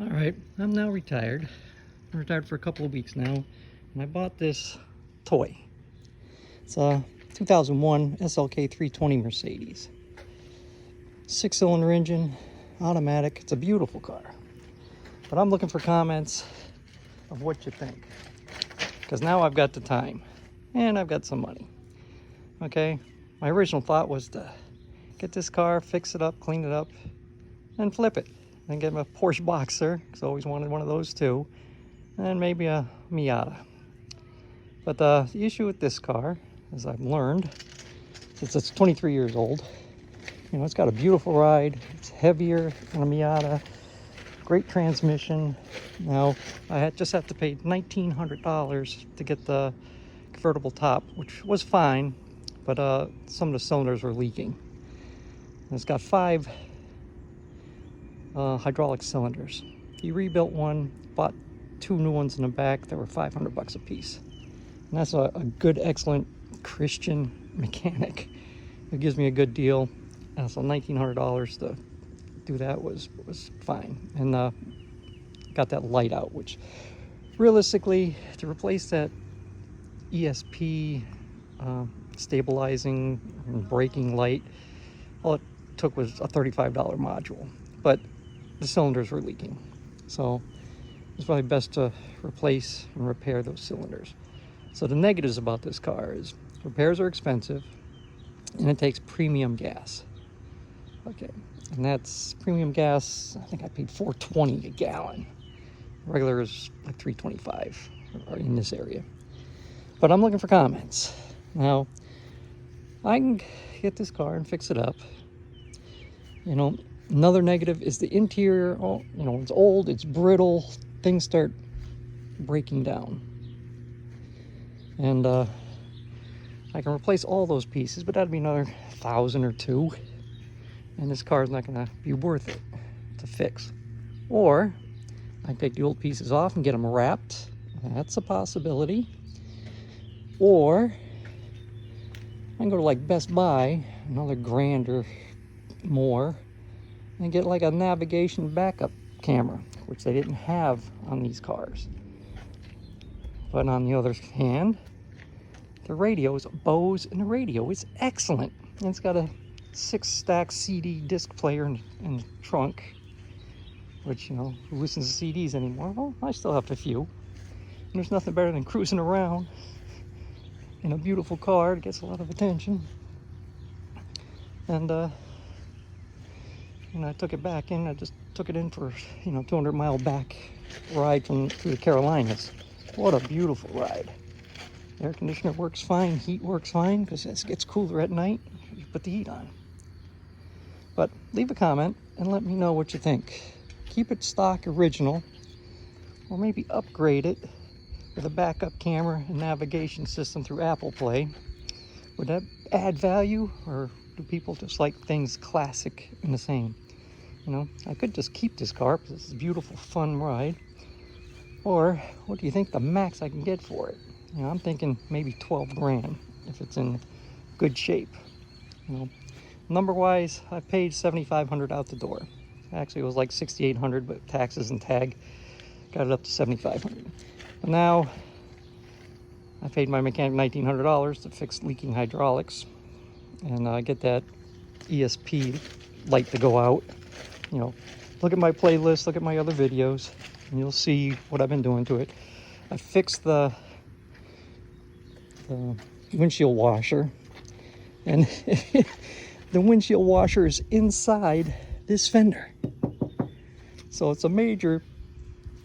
All right, I'm now retired. I'm retired for a couple of weeks now, and I bought this toy. It's a 2001 SLK 320 Mercedes. 6-cylinder engine, automatic. It's a beautiful car. But I'm looking for comments of what you think, because now I've got the time and I've got some money. Okay, my original thought was to get this car, fix it up, clean it up, and flip it. And get him a Porsche Boxer, because I always wanted one of those too, and maybe a Miata. But the issue with this car, as I've learned, since it's 23 years old, it's got a beautiful ride. It's heavier than a Miata. Great transmission. Now I just have to pay $1,900 to get the convertible top, which was fine, but some of the cylinders were leaking. And it's got 5 hydraulic cylinders. He rebuilt one, bought 2 new ones in the back that were $500 a piece. And that's a good, excellent Christian mechanic who gives me a good deal. So $1,900 to do that was fine. And got that light out, which realistically, to replace that ESP stabilizing and braking light, all it took was a $35 module. But the cylinders were leaking, so it's probably best to replace and repair those cylinders. So the negatives about this car is repairs are expensive and it takes premium gas. Okay, and that's premium gas. I think I paid $4.20 a gallon. Regular is like $3.25 in this area. But I'm looking for comments. Now, I can get this car and fix it up. Another negative is the interior. It's old, it's brittle, things start breaking down. And I can replace all those pieces, but that'd be another 1,000 or 2. And this car is not gonna be worth it to fix. Or I can take the old pieces off and get them wrapped. That's a possibility. Or I can go to like Best Buy, another grand or more, and get like a navigation backup camera, which they didn't have on these cars. But on the other hand, the radio is Bose, and the radio is excellent. And it's got a 6-stack CD disc player in the trunk, which, who listens to CDs anymore? Well, I still have a few. And there's nothing better than cruising around in a beautiful car. It gets a lot of attention. And I took it back in. I just took it in for 200-mile back ride through the Carolinas. What a beautiful ride. Air conditioner works fine, heat works fine, because it gets cooler at night. You put the heat on. But leave a comment and let me know what you think. Keep it stock original, or maybe upgrade it with a backup camera and navigation system through Apple Play. Would that add value, or do people just like things classic and the same? I could just keep this car because it's a beautiful, fun ride. Or what do you think the max I can get for it? I'm thinking maybe 12 grand if it's in good shape. Number wise, I paid $7,500 out the door. Actually, it was like $6,800, but taxes and tag got it up to $7,500. But now I paid my mechanic $1,900 to fix leaking hydraulics, and I get that ESP light to go out. Look at my playlist, look at my other videos, and you'll see what I've been doing to it. I fixed the windshield washer, and the windshield washer is inside this fender. So it's a major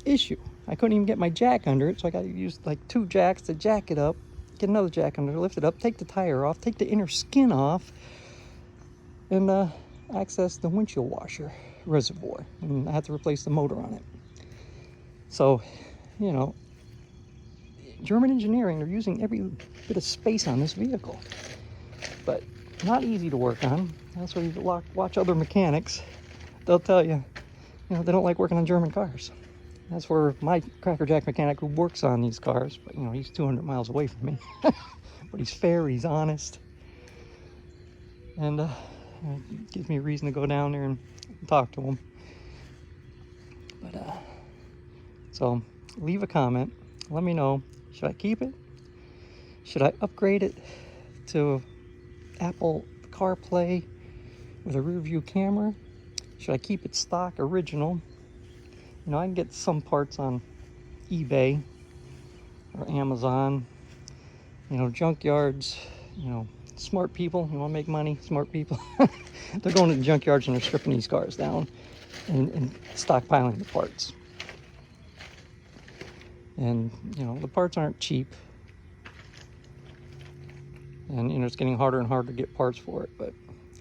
issue. I couldn't even get my jack under it, so I got to use like 2 jacks to jack it up, get another jack under, lift it up, take the tire off, take the inner skin off, and access the windshield washer reservoir. And I had to replace the motor on it. So, German engineering, they're using every bit of space on this vehicle. But not easy to work on. That's why you watch other mechanics. They'll tell you, they don't like working on German cars. That's where my crackerjack mechanic who works on these cars, but he's 200 miles away from me. But he's fair, he's honest. And it gives me a reason to go down there and talk to him. But so leave a comment. Let me know. Should I keep it? Should I upgrade it to Apple CarPlay with a rear view camera? Should I keep it stock original? You know, I can get some parts on eBay or Amazon, you know, junkyards, you know, smart people, you want to make money, smart people. They're going to the junkyards and they're stripping these cars down and stockpiling the parts. And, you know, the parts aren't cheap. And, you know, it's getting harder and harder to get parts for it, but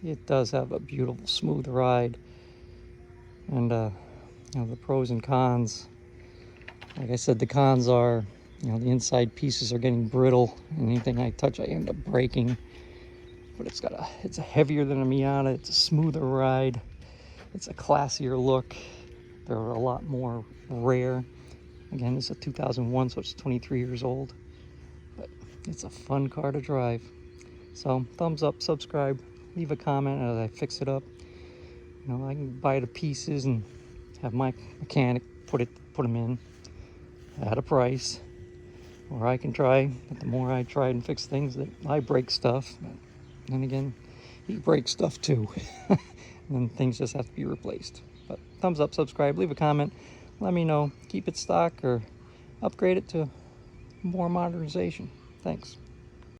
it does have a beautiful, smooth ride. And, you know, the pros and cons. Like I said, the cons are, you know, the inside pieces are getting brittle, and anything I touch, I end up breaking. But it's a heavier than a Miata. It's a smoother ride. It's a classier look. They're a lot more rare. Again, it's a 2001, so it's 23 years old. But it's a fun car to drive. So thumbs up, subscribe, leave a comment as I fix it up. You know, I can buy the pieces and have my mechanic put them in at a price. Or I can try, but the more I try and fix things, that I break stuff. But then again, he breaks stuff too. And things just have to be replaced. But thumbs up, subscribe, leave a comment. Let me know. Keep it stock or upgrade it to more modernization. Thanks.